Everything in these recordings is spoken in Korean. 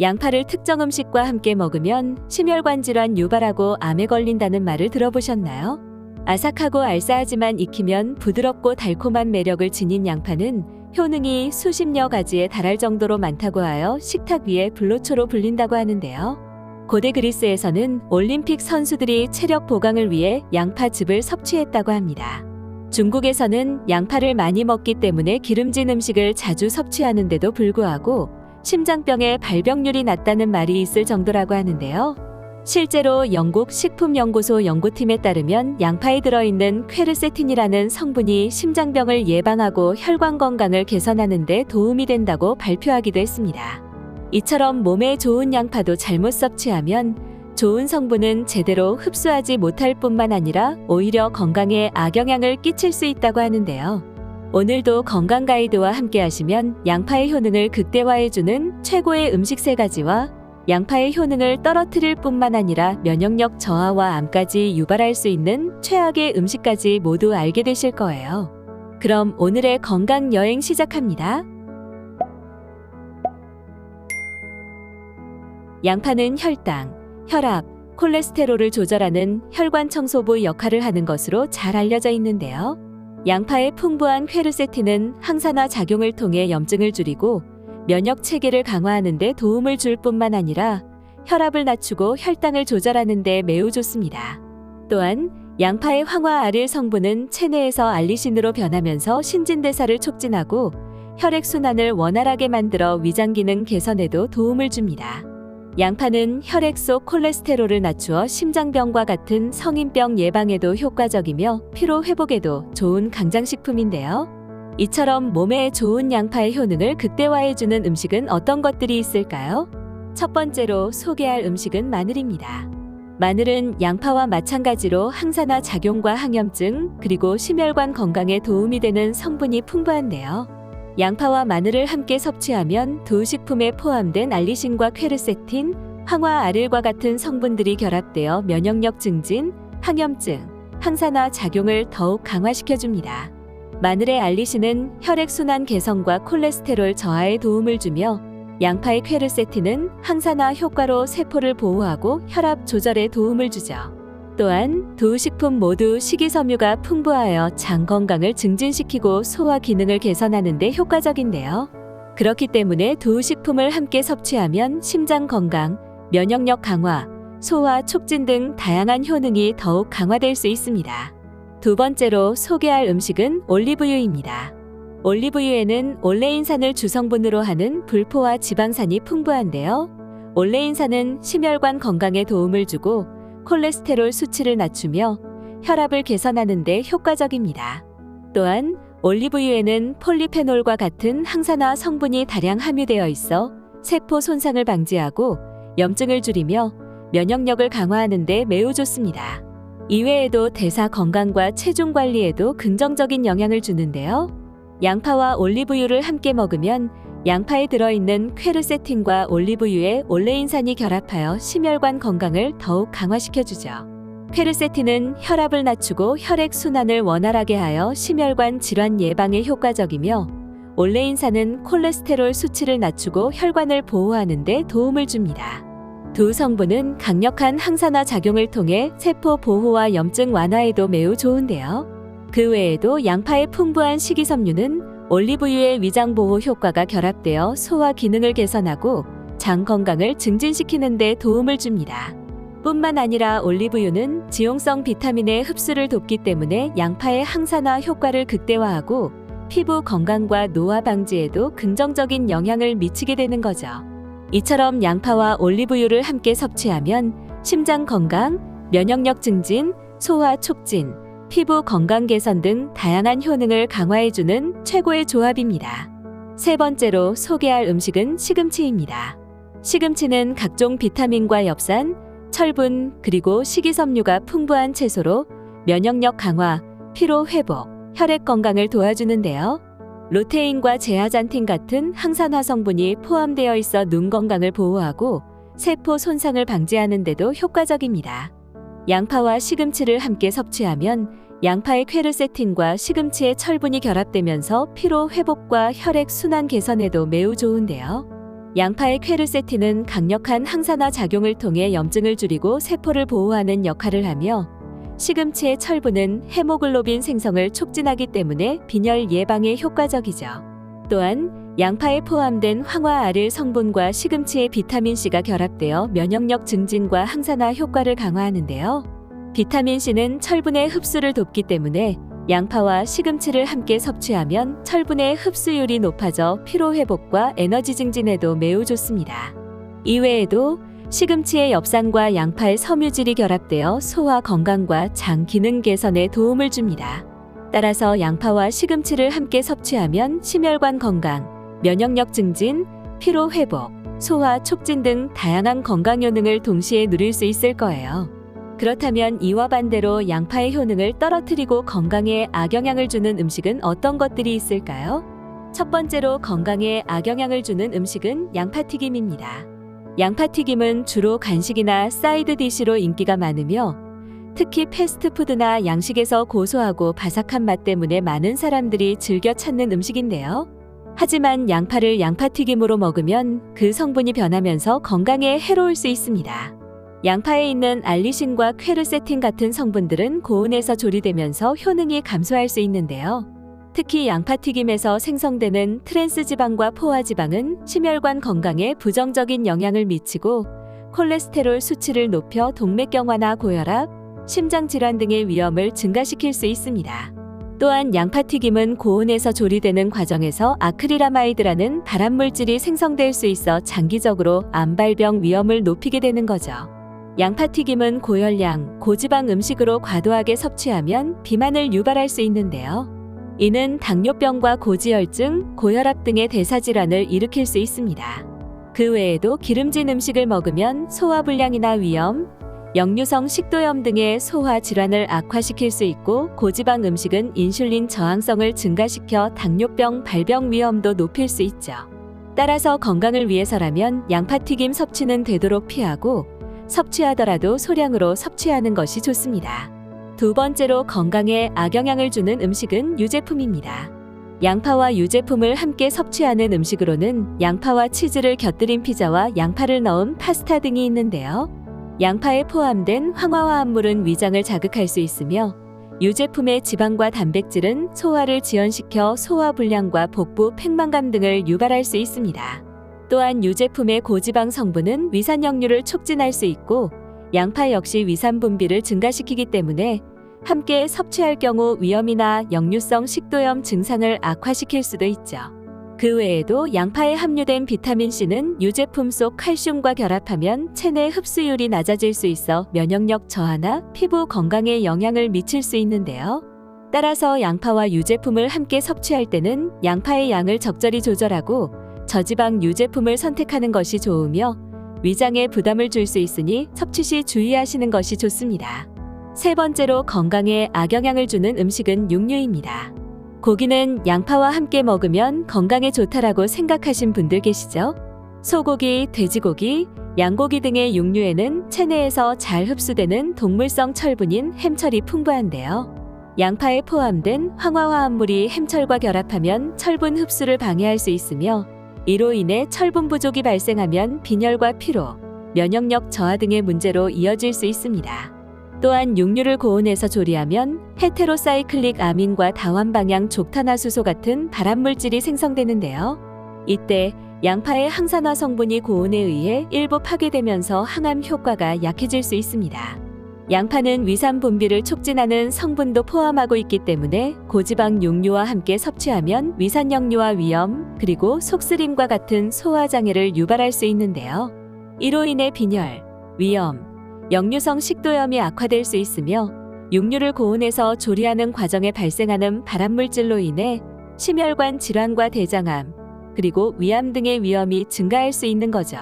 양파를 특정 음식과 함께 먹으면 심혈관 질환 유발하고 암에 걸린다는 말을 들어보셨나요? 아삭하고 알싸하지만 익히면 부드럽고 달콤한 매력을 지닌 양파는 효능이 수십여 가지에 달할 정도로 많다고 하여 식탁 위에 불로초로 불린다고 하는데요. 고대 그리스에서는 올림픽 선수들이 체력 보강을 위해 양파즙을 섭취했다고 합니다. 중국에서는 양파를 많이 먹기 때문에 기름진 음식을 자주 섭취하는데도 불구하고 심장병의 발병률이 낮다는 말이 있을 정도라고 하는데요. 실제로 영국 식품연구소 연구팀에 따르면 양파에 들어있는 퀘르세틴이라는 성분이 심장병을 예방하고 혈관 건강을 개선하는 데 도움이 된다고 발표하기도 했습니다. 이처럼 몸에 좋은 양파도 잘못 섭취하면 좋은 성분은 제대로 흡수하지 못할 뿐만 아니라 오히려 건강에 악영향을 끼칠 수 있다고 하는데요. 오늘도 건강 가이드와 함께 하시면 양파의 효능을 극대화해주는 최고의 음식 3가지와 양파의 효능을 떨어뜨릴 뿐만 아니라 면역력 저하와 암까지 유발할 수 있는 최악의 음식까지 모두 알게 되실 거예요. 그럼 오늘의 건강 여행 시작합니다. 양파는 혈당, 혈압, 콜레스테롤을 조절하는 혈관 청소부 역할을 하는 것으로 잘 알려져 있는데요. 양파의 풍부한 퀘르세틴은 항산화 작용을 통해 염증을 줄이고 면역 체계를 강화하는 데 도움을 줄 뿐만 아니라 혈압을 낮추고 혈당을 조절하는 데 매우 좋습니다. 또한 양파의 황화아릴 성분은 체내에서 알리신으로 변하면서 신진대사를 촉진하고 혈액순환을 원활하게 만들어 위장 기능 개선에도 도움을 줍니다. 양파는 혈액 속 콜레스테롤을 낮추어 심장병과 같은 성인병 예방에도 효과적이며 피로 회복에도 좋은 강장식품인데요. 이처럼 몸에 좋은 양파의 효능을 극대화해주는 음식은 어떤 것들이 있을까요? 첫 번째로 소개할 음식은 마늘입니다. 마늘은 양파와 마찬가지로 항산화 작용과 항염증 그리고 심혈관 건강에 도움이 되는 성분이 풍부한데요. 양파와 마늘을 함께 섭취하면 두 식품에 포함된 알리신과 퀘르세틴, 황화아릴과 같은 성분들이 결합되어 면역력 증진, 항염증, 항산화 작용을 더욱 강화시켜줍니다. 마늘의 알리신은 혈액순환 개선과 콜레스테롤 저하에 도움을 주며 양파의 퀘르세틴은 항산화 효과로 세포를 보호하고 혈압 조절에 도움을 주죠. 또한 두 식품 모두 식이섬유가 풍부하여 장 건강을 증진시키고 소화 기능을 개선하는 데 효과적인데요. 그렇기 때문에 두 식품을 함께 섭취하면 심장 건강, 면역력 강화, 소화 촉진 등 다양한 효능이 더욱 강화될 수 있습니다. 두 번째로 소개할 음식은 올리브유입니다. 올리브유에는 올레인산을 주성분으로 하는 불포화 지방산이 풍부한데요. 올레인산은 심혈관 건강에 도움을 주고 콜레스테롤 수치를 낮추며 혈압을 개선하는 데 효과적입니다. 또한 올리브유에는 폴리페놀과 같은 항산화 성분이 다량 함유되어 있어 세포 손상을 방지하고 염증을 줄이며 면역력을 강화하는 데 매우 좋습니다. 이외에도 대사 건강과 체중 관리에도 긍정적인 영향을 주는데요. 양파와 올리브유를 함께 먹으면 양파에 들어있는 퀘르세틴과 올리브유의 올레인산이 결합하여 심혈관 건강을 더욱 강화시켜주죠. 퀘르세틴은 혈압을 낮추고 혈액 순환을 원활하게 하여 심혈관 질환 예방에 효과적이며 올레인산은 콜레스테롤 수치를 낮추고 혈관을 보호하는 데 도움을 줍니다. 두 성분은 강력한 항산화 작용을 통해 세포 보호와 염증 완화에도 매우 좋은데요. 그 외에도 양파의 풍부한 식이섬유는 올리브유의 위장 보호 효과가 결합되어 소화 기능을 개선하고 장 건강을 증진시키는 데 도움을 줍니다. 뿐만 아니라 올리브유는 지용성 비타민의 흡수를 돕기 때문에 양파의 항산화 효과를 극대화하고 피부 건강과 노화 방지에도 긍정적인 영향을 미치게 되는 거죠. 이처럼 양파와 올리브유를 함께 섭취하면 심장 건강, 면역력 증진, 소화 촉진, 피부 건강 개선 등 다양한 효능을 강화해주는 최고의 조합입니다. 세 번째로 소개할 음식은 시금치입니다. 시금치는 각종 비타민과 엽산, 철분, 그리고 식이섬유가 풍부한 채소로 면역력 강화, 피로 회복, 혈액 건강을 도와주는데요. 루테인과 제아잔틴 같은 항산화 성분이 포함되어 있어 눈 건강을 보호하고 세포 손상을 방지하는 데도 효과적입니다. 양파와 시금치를 함께 섭취하면 양파의 퀘르세틴과 시금치의 철분이 결합되면서 피로 회복과 혈액 순환 개선에도 매우 좋은데요. 양파의 퀘르세틴은 강력한 항산화 작용을 통해 염증을 줄이고 세포를 보호하는 역할을 하며 시금치의 철분은 헤모글로빈 생성을 촉진하기 때문에 빈혈 예방에 효과적이죠. 또한 양파에 포함된 황화아릴 성분과 시금치의 비타민C가 결합되어 면역력 증진과 항산화 효과를 강화하는데요. 비타민C는 철분의 흡수를 돕기 때문에 양파와 시금치를 함께 섭취하면 철분의 흡수율이 높아져 피로회복과 에너지 증진에도 매우 좋습니다. 이외에도 시금치의 엽산과 양파의 섬유질이 결합되어 소화 건강과 장 기능 개선에 도움을 줍니다. 따라서 양파와 시금치를 함께 섭취하면 심혈관 건강, 면역력 증진, 피로 회복, 소화 촉진 등 다양한 건강 효능을 동시에 누릴 수 있을 거예요. 그렇다면 이와 반대로 양파의 효능을 떨어뜨리고 건강에 악영향을 주는 음식은 어떤 것들이 있을까요? 첫 번째로 건강에 악영향을 주는 음식은 양파튀김입니다. 양파튀김은 주로 간식이나 사이드 디시로 인기가 많으며 특히 패스트푸드나 양식에서 고소하고 바삭한 맛 때문에 많은 사람들이 즐겨 찾는 음식인데요. 하지만 양파를 양파튀김으로 먹으면 그 성분이 변하면서 건강에 해로울 수 있습니다. 양파에 있는 알리신과 퀘르세틴 같은 성분들은 고온에서 조리되면서 효능이 감소할 수 있는데요. 특히 양파튀김에서 생성되는 트랜스지방과 포화지방은 심혈관 건강에 부정적인 영향을 미치고 콜레스테롤 수치를 높여 동맥경화나 고혈압, 심장질환 등의 위험을 증가시킬 수 있습니다. 또한 양파튀김은 고온에서 조리되는 과정에서 아크릴아마이드라는 발암물질이 생성될 수 있어 장기적으로 암발병 위험을 높이게 되는 거죠. 양파튀김은 고열량, 고지방 음식으로 과도하게 섭취하면 비만을 유발할 수 있는데요. 이는 당뇨병과 고지혈증, 고혈압 등의 대사질환을 일으킬 수 있습니다. 그 외에도 기름진 음식을 먹으면 소화불량이나 위염, 역류성 식도염 등의 소화 질환을 악화시킬 수 있고 고지방 음식은 인슐린 저항성을 증가시켜 당뇨병 발병 위험도 높일 수 있죠. 따라서 건강을 위해서라면 양파튀김 섭취는 되도록 피하고 섭취하더라도 소량으로 섭취하는 것이 좋습니다. 두 번째로 건강에 악영향을 주는 음식은 유제품입니다. 양파와 유제품을 함께 섭취하는 음식으로는 양파와 치즈를 곁들인 피자와 양파를 넣은 파스타 등이 있는데요. 양파에 포함된 황화화합물은 위장을 자극할 수 있으며 유제품의 지방과 단백질은 소화를 지연시켜 소화불량과 복부 팽만감 등을 유발할 수 있습니다. 또한 유제품의 고지방 성분은 위산역류를 촉진할 수 있고 양파 역시 위산 분비를 증가시키기 때문에 함께 섭취할 경우 위염이나 역류성 식도염 증상을 악화시킬 수도 있죠. 그 외에도 양파에 함유된 비타민C는 유제품 속 칼슘과 결합하면 체내 흡수율이 낮아질 수 있어 면역력 저하나 피부 건강에 영향을 미칠 수 있는데요. 따라서 양파와 유제품을 함께 섭취할 때는 양파의 양을 적절히 조절하고 저지방 유제품을 선택하는 것이 좋으며 위장에 부담을 줄 수 있으니 섭취 시 주의하시는 것이 좋습니다. 세 번째로 건강에 악영향을 주는 음식은 육류입니다. 고기는 양파와 함께 먹으면 건강에 좋다라고 생각하신 분들 계시죠? 소고기, 돼지고기, 양고기 등의 육류에는 체내에서 잘 흡수되는 동물성 철분인 햄철이 풍부한데요. 양파에 포함된 황화화합물이 햄철과 결합하면 철분 흡수를 방해할 수 있으며 이로 인해 철분 부족이 발생하면 빈혈과 피로, 면역력 저하 등의 문제로 이어질 수 있습니다. 또한 육류를 고온에서 조리하면 헤테로사이클릭 아민과 다환방향 족탄화수소 같은 발암물질이 생성되는데요. 이때 양파의 항산화 성분이 고온에 의해 일부 파괴되면서 항암 효과가 약해질 수 있습니다. 양파는 위산 분비를 촉진하는 성분도 포함하고 있기 때문에 고지방 육류와 함께 섭취하면 위산역류와 위염, 그리고 속쓰림과 같은 소화장애를 유발할 수 있는데요. 이로 인해 빈혈, 위염, 역류성 식도염이 악화될 수 있으며 육류를 고온에서 조리하는 과정에 발생하는 발암물질로 인해 심혈관 질환과 대장암, 그리고 위암 등의 위험이 증가할 수 있는 거죠.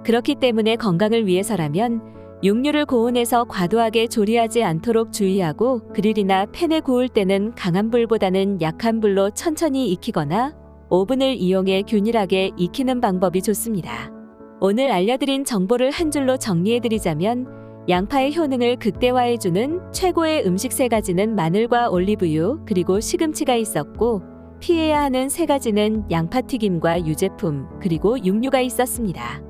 그렇기 때문에 건강을 위해서라면 육류를 고온에서 과도하게 조리하지 않도록 주의하고 그릴이나 팬에 구울 때는 강한 불보다는 약한 불로 천천히 익히거나 오븐을 이용해 균일하게 익히는 방법이 좋습니다. 오늘 알려드린 정보를 한 줄로 정리해드리자면 양파의 효능을 극대화해주는 최고의 음식 세 가지는 마늘과 올리브유 그리고 시금치가 있었고 피해야 하는 세 가지는 양파튀김과 유제품, 그리고 육류가 있었습니다.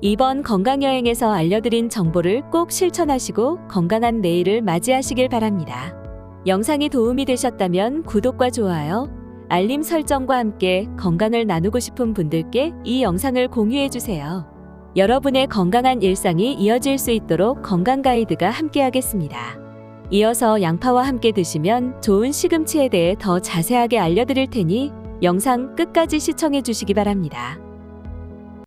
이번 건강여행에서 알려드린 정보를 꼭 실천하시고 건강한 내일을 맞이하시길 바랍니다. 영상이 도움이 되셨다면 구독과 좋아요, 알림 설정과 함께 건강을 나누고 싶은 분들께 이 영상을 공유해주세요. 여러분의 건강한 일상이 이어질 수 있도록 건강 가이드가 함께하겠습니다. 이어서 양파와 함께 드시면 좋은 시금치에 대해 더 자세하게 알려드릴 테니 영상 끝까지 시청해 주시기 바랍니다.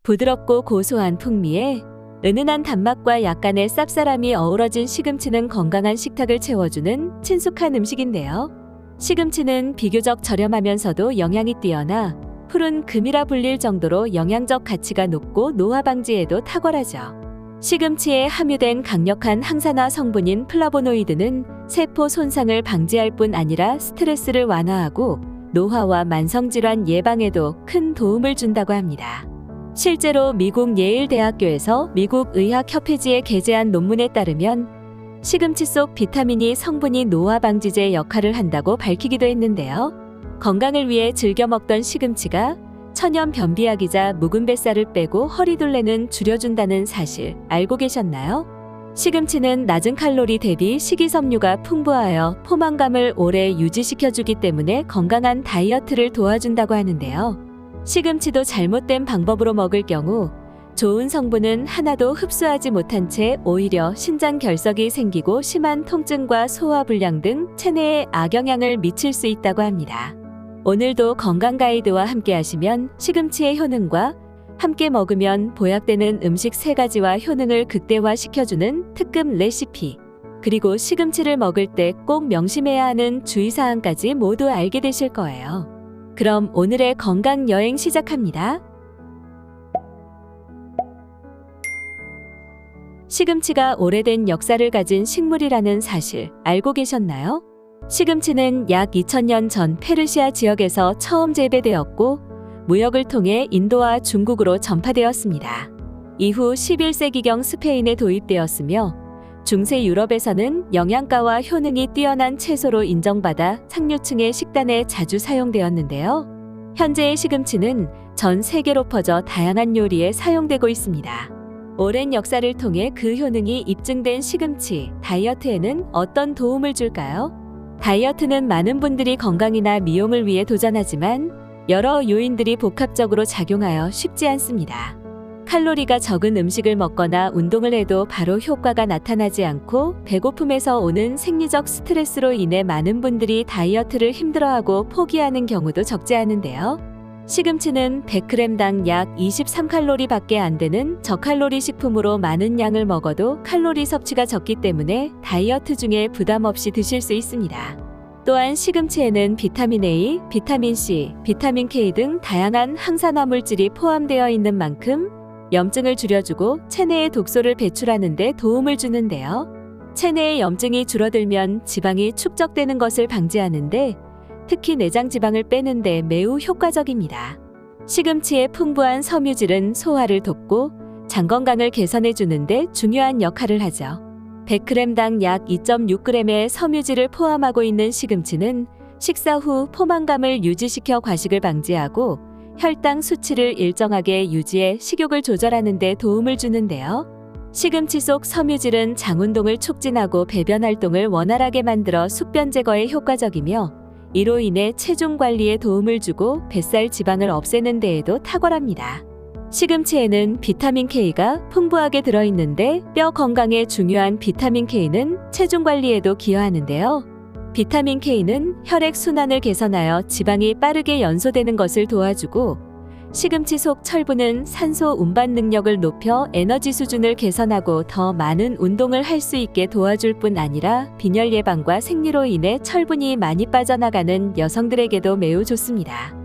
부드럽고 고소한 풍미에 은은한 단맛과 약간의 쌉싸람이 어우러진 시금치는 건강한 식탁을 채워주는 친숙한 음식인데요. 시금치는 비교적 저렴하면서도 영양이 뛰어나 푸른 금이라 불릴 정도로 영양적 가치가 높고 노화 방지에도 탁월하죠. 시금치에 함유된 강력한 항산화 성분인 플라보노이드는 세포 손상을 방지할 뿐 아니라 스트레스를 완화하고 노화와 만성질환 예방에도 큰 도움을 준다고 합니다. 실제로 미국 예일대학교에서 미국 의학협회지에 게재한 논문에 따르면 시금치 속 비타민이 성분이 노화 방지제 역할을 한다고 밝히기도 했는데요. 건강을 위해 즐겨 먹던 시금치가 천연 변비약이자 묵은 뱃살을 빼고 허리둘레는 줄여준다는 사실 알고 계셨나요? 시금치는 낮은 칼로리 대비 식이섬유가 풍부하여 포만감을 오래 유지시켜주기 때문에 건강한 다이어트를 도와준다고 하는데요. 시금치도 잘못된 방법으로 먹을 경우 좋은 성분은 하나도 흡수하지 못한 채 오히려 신장 결석이 생기고 심한 통증과 소화불량 등 체내에 악영향을 미칠 수 있다고 합니다. 오늘도 건강 가이드와 함께 하시면 시금치의 효능과 함께 먹으면 보약되는 음식 3가지와 효능을 극대화시켜주는 특급 레시피, 그리고 시금치를 먹을 때 꼭 명심해야 하는 주의사항까지 모두 알게 되실 거예요. 그럼 오늘의 건강 여행 시작합니다. 시금치가 오래된 역사를 가진 식물이라는 사실 알고 계셨나요? 시금치는 약 2000년 전 페르시아 지역에서 처음 재배되었고 무역을 통해 인도와 중국으로 전파되었습니다. 이후 11세기경 스페인에 도입되었으며 중세 유럽에서는 영양가와 효능이 뛰어난 채소로 인정받아 상류층의 식단에 자주 사용되었는데요. 현재의 시금치는 전 세계로 퍼져 다양한 요리에 사용되고 있습니다. 오랜 역사를 통해 그 효능이 입증된 시금치, 다이어트에는 어떤 도움을 줄까요? 다이어트는 많은 분들이 건강이나 미용을 위해 도전하지만 여러 요인들이 복합적으로 작용하여 쉽지 않습니다. 칼로리가 적은 음식을 먹거나 운동을 해도 바로 효과가 나타나지 않고 배고픔에서 오는 생리적 스트레스로 인해 많은 분들이 다이어트를 힘들어하고 포기하는 경우도 적지 않은데요. 시금치는 100g당 약 23칼로리밖에 안 되는 저칼로리 식품으로 많은 양을 먹어도 칼로리 섭취가 적기 때문에 다이어트 중에 부담 없이 드실 수 있습니다. 또한 시금치에는 비타민 A, 비타민 C, 비타민 K 등 다양한 항산화 물질이 포함되어 있는 만큼 염증을 줄여주고 체내의 독소를 배출하는 데 도움을 주는데요. 체내의 염증이 줄어들면 지방이 축적되는 것을 방지하는데 특히 내장 지방을 빼는 데 매우 효과적입니다. 시금치의 풍부한 섬유질은 소화를 돕고 장 건강을 개선해 주는 데 중요한 역할을 하죠. 100g당 약 2.6g의 섬유질을 포함하고 있는 시금치는 식사 후 포만감을 유지시켜 과식을 방지하고 혈당 수치를 일정하게 유지해 식욕을 조절하는 데 도움을 주는데요. 시금치 속 섬유질은 장 운동을 촉진하고 배변 활동을 원활하게 만들어 숙변 제거에 효과적이며 이로 인해 체중 관리에 도움을 주고 뱃살 지방을 없애는 데에도 탁월합니다. 시금치에는 비타민 K가 풍부하게 들어있는데 뼈 건강에 중요한 비타민 K는 체중 관리에도 기여하는데요. 비타민 K는 혈액 순환을 개선하여 지방이 빠르게 연소되는 것을 도와주고 시금치 속 철분은 산소 운반 능력을 높여 에너지 수준을 개선하고 더 많은 운동을 할 수 있게 도와줄 뿐 아니라 빈혈 예방과 생리로 인해 철분이 많이 빠져나가는 여성들에게도 매우 좋습니다.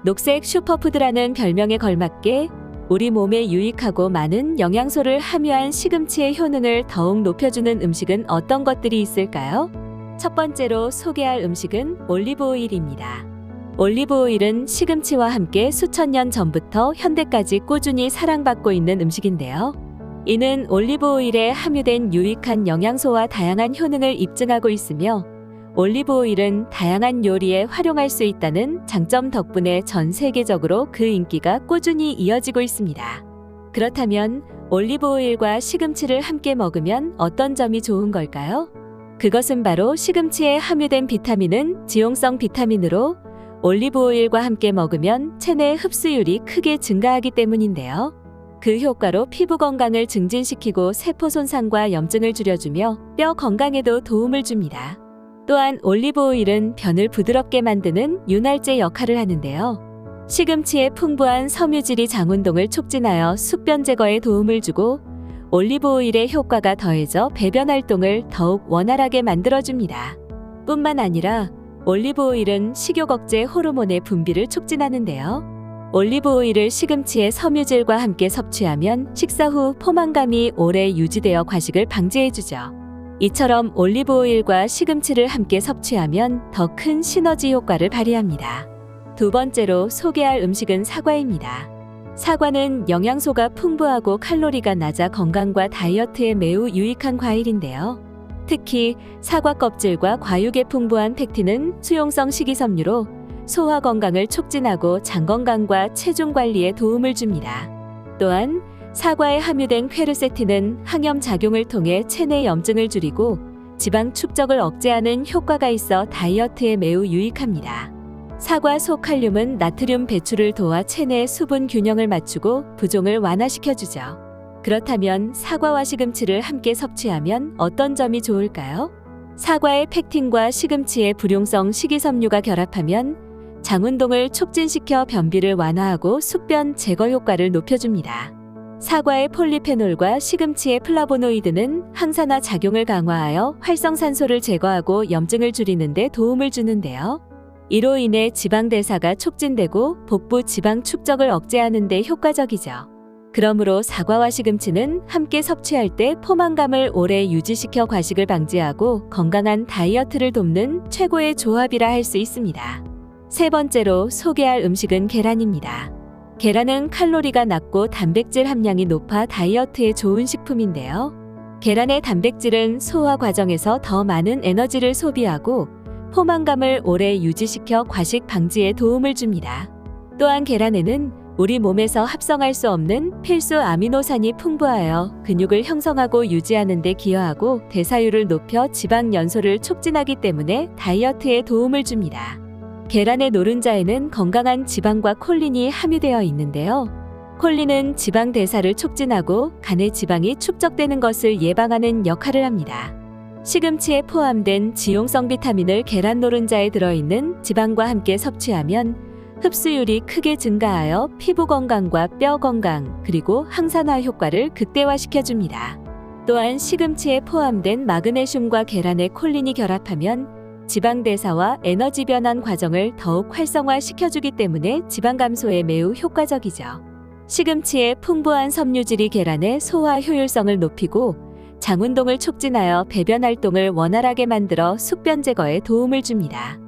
녹색 슈퍼푸드라는 별명에 걸맞게 우리 몸에 유익하고 많은 영양소를 함유한 시금치의 효능을 더욱 높여주는 음식은 어떤 것들이 있을까요? 첫 번째로 소개할 음식은 올리브오일입니다. 올리브오일은 시금치와 함께 수천 년 전부터 현대까지 꾸준히 사랑받고 있는 음식인데요. 이는 올리브오일에 함유된 유익한 영양소와 다양한 효능을 입증하고 있으며 올리브 오일은 다양한 요리에 활용할 수 있다는 장점 덕분에 전 세계적으로 그 인기가 꾸준히 이어지고 있습니다. 그렇다면 올리브 오일과 시금치를 함께 먹으면 어떤 점이 좋은 걸까요? 그것은 바로 시금치에 함유된 비타민은 지용성 비타민으로 올리브 오일과 함께 먹으면 체내 흡수율이 크게 증가하기 때문인데요. 그 효과로 피부 건강을 증진시키고 세포 손상과 염증을 줄여주며 뼈 건강에도 도움을 줍니다. 또한 올리브 오일은 변을 부드럽게 만드는 윤활제 역할을 하는데요. 시금치의 풍부한 섬유질이 장운동을 촉진하여 숙변 제거에 도움을 주고 올리브 오일의 효과가 더해져 배변 활동을 더욱 원활하게 만들어줍니다. 뿐만 아니라 올리브 오일은 식욕 억제 호르몬의 분비를 촉진하는데요. 올리브 오일을 시금치의 섬유질과 함께 섭취하면 식사 후 포만감이 오래 유지되어 과식을 방지해주죠. 이처럼 올리브 오일과 시금치를 함께 섭취하면 더 큰 시너지 효과를 발휘합니다. 두 번째로 소개할 음식은 사과입니다. 사과는 영양소가 풍부하고 칼로리가 낮아 건강과 다이어트에 매우 유익한 과일인데요. 특히 사과 껍질과 과육에 풍부한 팩틴은 수용성 식이섬유로 소화 건강을 촉진하고 장 건강과 체중 관리에 도움을 줍니다. 또한 사과에 함유된 퀘르세틴은 항염 작용을 통해 체내 염증을 줄이고 지방 축적을 억제하는 효과가 있어 다이어트에 매우 유익합니다. 사과 속 칼륨은 나트륨 배출을 도와 체내 수분 균형을 맞추고 부종을 완화시켜주죠. 그렇다면 사과와 시금치를 함께 섭취하면 어떤 점이 좋을까요? 사과의 팩틴과 시금치의 불용성 식이섬유가 결합하면 장운동을 촉진시켜 변비를 완화하고 숙변 제거 효과를 높여줍니다. 사과의 폴리페놀과 시금치의 플라보노이드는 항산화 작용을 강화하여 활성산소를 제거하고 염증을 줄이는 데 도움을 주는데요. 이로 인해 지방 대사가 촉진되고 복부 지방 축적을 억제하는 데 효과적이죠. 그러므로 사과와 시금치는 함께 섭취할 때 포만감을 오래 유지시켜 과식을 방지하고 건강한 다이어트를 돕는 최고의 조합이라 할 수 있습니다. 세 번째로 소개할 음식은 계란입니다. 계란은 칼로리가 낮고 단백질 함량이 높아 다이어트에 좋은 식품인데요. 계란의 단백질은 소화 과정에서 더 많은 에너지를 소비하고 포만감을 오래 유지시켜 과식 방지에 도움을 줍니다. 또한 계란에는 우리 몸에서 합성할 수 없는 필수 아미노산이 풍부하여 근육을 형성하고 유지하는 데 기여하고 대사율을 높여 지방 연소를 촉진하기 때문에 다이어트에 도움을 줍니다. 계란의 노른자에는 건강한 지방과 콜린이 함유되어 있는데요. 콜린은 지방 대사를 촉진하고 간의 지방이 축적되는 것을 예방하는 역할을 합니다. 시금치에 포함된 지용성 비타민을 계란 노른자에 들어있는 지방과 함께 섭취하면 흡수율이 크게 증가하여 피부 건강과 뼈 건강 그리고 항산화 효과를 극대화시켜줍니다. 또한 시금치에 포함된 마그네슘과 계란의 콜린이 결합하면 지방 대사와 에너지 변환 과정을 더욱 활성화시켜주기 때문에 지방 감소에 매우 효과적이죠. 시금치의 풍부한 섬유질이 계란의 소화 효율성을 높이고 장운동을 촉진하여 배변 활동을 원활하게 만들어 숙변 제거에 도움을 줍니다.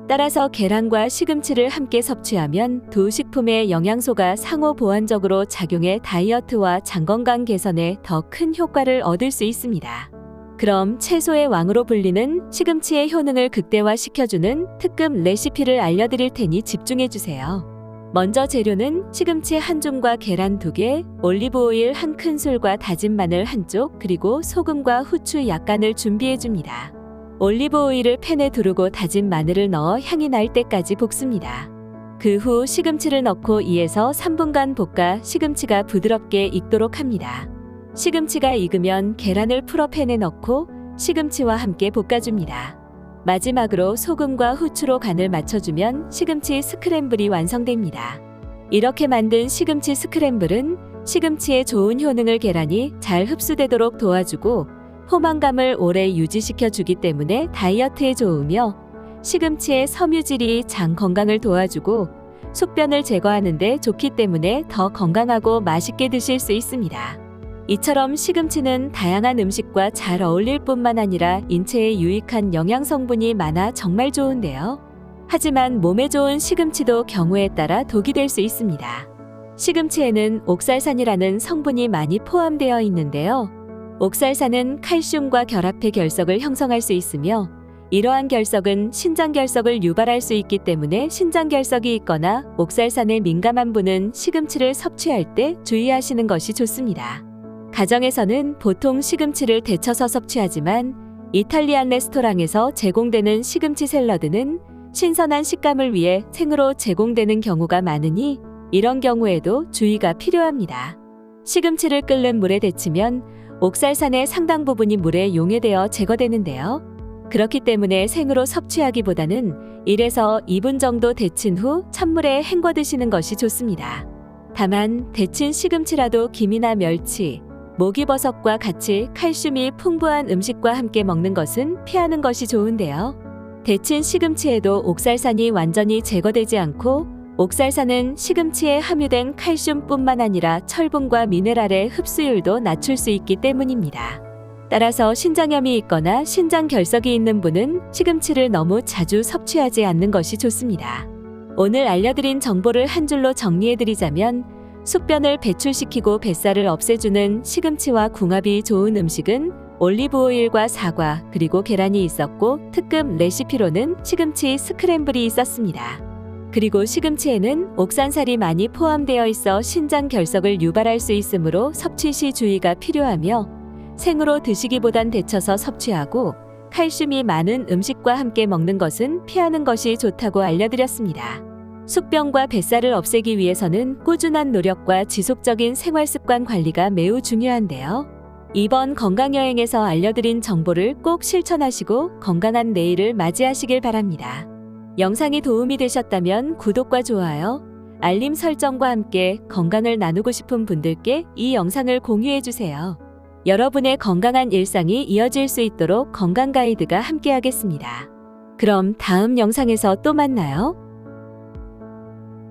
따라서 계란과 시금치를 함께 섭취하면 두 식품의 영양소가 상호 보완적으로 작용해 다이어트와 장 건강 개선에 더 큰 효과를 얻을 수 있습니다. 그럼 채소의 왕으로 불리는 시금치의 효능을 극대화시켜주는 특급 레시피를 알려드릴 테니 집중해주세요. 먼저 재료는 시금치 1줌과 계란 2개, 올리브 오일 1큰술과 다진 마늘 1쪽, 그리고 소금과 후추 약간을 준비해줍니다. 올리브 오일을 팬에 두르고 다진 마늘을 넣어 향이 날 때까지 볶습니다. 그 후 시금치를 넣고 2에서 3분간 볶아 시금치가 부드럽게 익도록 합니다. 시금치가 익으면 계란을 풀어 팬에 넣고 시금치와 함께 볶아줍니다. 마지막으로 소금과 후추로 간을 맞춰주면 시금치 스크램블이 완성됩니다. 이렇게 만든 시금치 스크램블은 시금치의 좋은 효능을 계란이 잘 흡수되도록 도와주고 포만감을 오래 유지시켜주기 때문에 다이어트에 좋으며 시금치의 섬유질이 장 건강을 도와주고 숙변을 제거하는 데 좋기 때문에 더 건강하고 맛있게 드실 수 있습니다. 이처럼 시금치는 다양한 음식과 잘 어울릴 뿐만 아니라 인체에 유익한 영양 성분이 많아 정말 좋은데요. 하지만 몸에 좋은 시금치도 경우에 따라 독이 될 수 있습니다. 시금치에는 옥살산이라는 성분이 많이 포함되어 있는데요. 옥살산은 칼슘과 결합해 결석을 형성할 수 있으며 이러한 결석은 신장결석을 유발할 수 있기 때문에 신장결석이 있거나 옥살산에 민감한 분은 시금치를 섭취할 때 주의하시는 것이 좋습니다. 가정에서는 보통 시금치를 데쳐서 섭취하지만 이탈리안 레스토랑에서 제공되는 시금치 샐러드는 신선한 식감을 위해 생으로 제공되는 경우가 많으니 이런 경우에도 주의가 필요합니다. 시금치를 끓는 물에 데치면 옥살산의 상당 부분이 물에 용해되어 제거되는데요. 그렇기 때문에 생으로 섭취하기보다는 1에서 2분 정도 데친 후 찬물에 헹궈 드시는 것이 좋습니다. 다만 데친 시금치라도 김이나 멸치, 목이버섯과 같이 칼슘이 풍부한 음식과 함께 먹는 것은 피하는 것이 좋은데요. 데친 시금치에도 옥살산이 완전히 제거되지 않고 옥살산은 시금치에 함유된 칼슘뿐만 아니라 철분과 미네랄의 흡수율도 낮출 수 있기 때문입니다. 따라서 신장염이 있거나 신장결석이 있는 분은 시금치를 너무 자주 섭취하지 않는 것이 좋습니다. 오늘 알려드린 정보를 한 줄로 정리해드리자면 숙변을 배출시키고 뱃살을 없애주는 시금치와 궁합이 좋은 음식은 올리브오일과 사과 그리고 계란이 있었고 특급 레시피로는 시금치 스크램블이 있었습니다. 그리고 시금치에는 옥산살이 많이 포함되어 있어 신장결석을 유발할 수 있으므로 섭취 시 주의가 필요하며 생으로 드시기보단 데쳐서 섭취하고 칼슘이 많은 음식과 함께 먹는 것은 피하는 것이 좋다고 알려드렸습니다. 숙변과 뱃살을 없애기 위해서는 꾸준한 노력과 지속적인 생활습관 관리가 매우 중요한데요. 이번 건강여행에서 알려드린 정보를 꼭 실천하시고 건강한 내일을 맞이하시길 바랍니다. 영상이 도움이 되셨다면 구독과 좋아요, 알림 설정과 함께 건강을 나누고 싶은 분들께 이 영상을 공유해주세요. 여러분의 건강한 일상이 이어질 수 있도록 건강 가이드가 함께하겠습니다. 그럼 다음 영상에서 또 만나요.